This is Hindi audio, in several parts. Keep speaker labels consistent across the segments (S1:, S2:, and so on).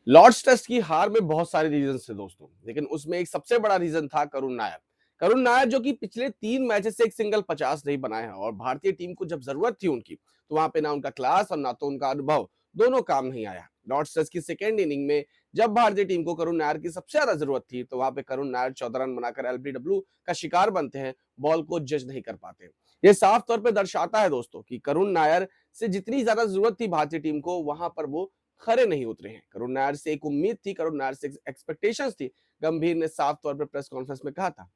S1: लॉर्ड्स टेस्ट की हार में बहुत सारे रीजन थे दोस्तों, लेकिन उसमें एक सबसे बड़ा रीजन था करुण नायर। करुण नायर जो कि पिछले 3 मैचेस से एक सिंगल 50 नहीं बनाए हैं, और भारतीय टीम को जब जरूरत थी उनकी, तो वहां पे ना उनका क्लास और ना तो उनका अनुभव, दोनों काम नहीं आया। लॉर्ड्स टेस्ट की सेकेंड इनिंग में जब भारतीय टीम को करुण नायर की सबसे ज्यादा जरूरत थी, तो वहां पे करुण नायर 14 रन बनाकर एलबीडब्ल्यू का शिकार बनते हैं, बॉल को जज नहीं कर पाते। ये साफ तौर पर दर्शाता है दोस्तों कि करुण नायर से जितनी ज्यादा जरूरत थी भारतीय टीम को, वहां पर वो खरे नहीं उतरे हैं। करुण नायर से एक उम्मीद थी, करुण नायर से एक्सपेक्टेशंस थी। गंभीर ने साफ तौर पर प्रेस कॉन्फ्रेंस में कहा था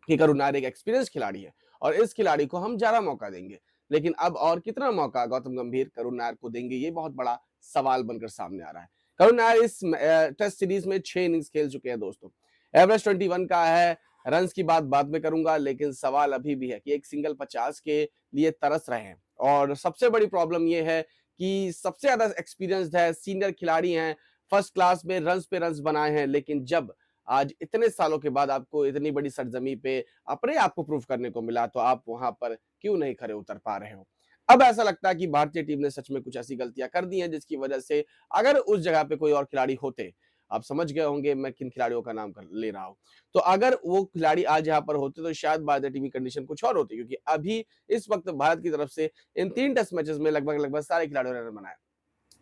S1: कि करुण नायर एक एक्सपीरियंस खिलाड़ी है और इस खिलाड़ी को हम ज्यादा मौका देंगे। लेकिन अब और कितना मौका गौतम गंभीर करुण नायर को देंगे, ये बहुत बड़ा सवाल बनकर सामने आ रहा है। करुण नायर इस टेस्ट सीरीज में 6 इनिंग्स खेल चुके हैं दोस्तों। एवरेज 21 का है। रन की बात बाद में करूंगा, लेकिन सवाल अभी भी है कि एक सिंगल 50 के लिए तरस रहे हैं। और सबसे बड़ी प्रॉब्लम यह है कि सबसे ज्यादा एक्सपीरियंस्ड है, सीनियर खिलाड़ी हैं, फर्स्ट क्लास में रन्स पे रन्स बनाए हैं, लेकिन जब आज इतने सालों के बाद आपको इतनी बड़ी सरजमी पे अपने आप को प्रूव करने को मिला, तो आप वहां पर क्यों नहीं खरे उतर पा रहे हो। अब ऐसा लगता है कि भारतीय टीम ने सच में कुछ ऐसी गलतियां कर दी हैं, जिसकी वजह से अगर उस जगह पे कोई और खिलाड़ी होते, आप समझ गए होंगे मैं किन खिलाड़ियों का नाम ले रहा हूं, तो अगर वो खिलाड़ी आज यहाँ पर होते, तो शायद भारतीय टीम की कंडीशन कुछ और होती, क्योंकि अभी इस वक्त भारत की तरफ से इन 3 टेस्ट मैचेस में लगभग लगभग सारे खिलाड़ियों ने रन बनाए।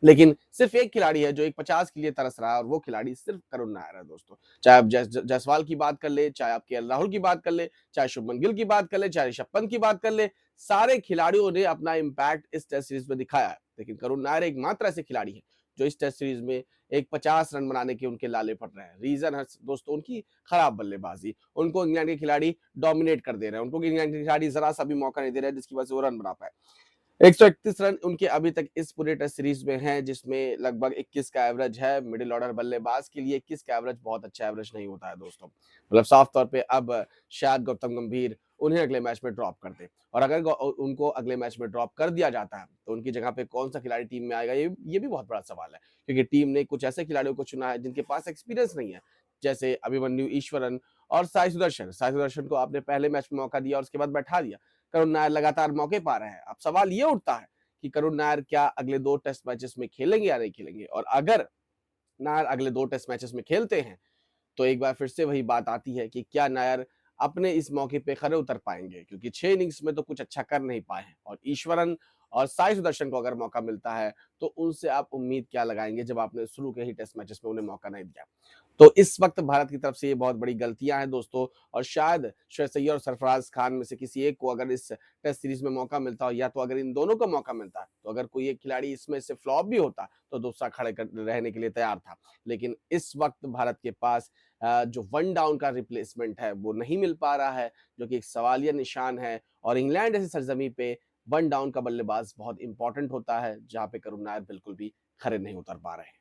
S1: लेकिन सिर्फ एक खिलाड़ी है जो एक 50 के लिए तरस रहा है, और वो खिलाड़ी सिर्फ करुण नायर है दोस्तों। चाहे आप जायसवाल की बात कर ले, चाहे आप केएल राहुल की बात कर ले, चाहे शुभमन गिल की बात कर ले, चाहे ऋषभ पंत की बात कर ले, सारे खिलाड़ियों ने अपना इम्पैक्ट इस टेस्ट सीरीज में दिखाया है। लेकिन करुण नायर एकमात्र ऐसे खिलाड़ी है जो इस टेस्ट सीरीज में एक 50 रन बनाने के उनके लाले पड़ रहे हैं। रीजन है दोस्तों उनकी खराब बल्लेबाजी। उनको इंग्लैंड के खिलाड़ी डोमिनेट कर दे रहे हैं, उनको इंग्लैंड के खिलाड़ी जरा सा भी मौका नहीं दे रहे हैं, जिसकी वजह से वो रन बना पाए। 131 रन उनके अभी तक इस पूरे टेस्ट सीरीज में हैं, जिसमें लगभग 21 का एवरेज है। मिडिल ऑर्डर बल्लेबाज के लिए 21 का एवरेज बहुत अच्छा एवरेज नहीं होता है दोस्तों। मतलब साफ तौर पे अब शायद गौतम गंभीर उन्हें अगले मैच में ड्रॉप कर दे, और अगर उनको अगले मैच में ड्रॉप कर दिया जाता है, तो उनकी जगह पे कौन सा खिलाड़ी टीम में आएगा, ये भी बहुत बड़ा सवाल है। क्योंकि टीम ने कुछ ऐसे खिलाड़ियों को चुना है जिनके पास एक्सपीरियंस नहीं है, जैसे अभिमन्यु ईश्वरन और साई सुदर्शन। साई सुदर्शन को आपने पहले मैच में मौका दिया और उसके बाद बैठा दिया। करुण नायर लगातार मौके पा रहे हैं। अब सवाल ये उठता है कि करुण नायर क्या अगले 2 टेस्ट मैचेस में खेलेंगे या नहीं खेलेंगे, और अगर नायर अगले 2 टेस्ट मैचेस में खेलते हैं, तो एक बार फिर से वही बात आती है कि क्या नायर अपने इस मौके पे खरे उतर पाएंगे, क्योंकि 6 इनिंग्स में तो कुछ अच्छा कर नहीं पाए हैं। और ईश्वरन और साई सुदर्शन को अगर मौका मिलता है, तो उनसे आप उम्मीद क्या लगाएंगे, जब आपने शुरू के ही टेस्ट मैचेस में उन्हें मौका नहीं दिया। तो इस वक्त भारत की तरफ से ये बहुत बड़ी गलतियां हैं दोस्तों। और शायद श्रेयस अय्यर और सरफराज खान में से किसी एक को अगर इस टेस्ट सीरीज में मौका मिलता हो, या तो अगर इन दोनों को मौका मिलता, तो अगर कोई एक खिलाड़ी इसमें से फ्लॉप भी होता, तो दूसरा खड़े रहने के लिए तैयार था। लेकिन इस वक्त भारत के पास जो वन डाउन का रिप्लेसमेंट है, वो नहीं मिल पा रहा है, जो कि एक सवालिया निशान है। और इंग्लैंड जैसी सरजमी पे वन डाउन का बल्लेबाज बहुत इंपॉर्टेंट होता है, जहां पे करुण नायर बिल्कुल भी खरे नहीं उतर पा रहे हैं।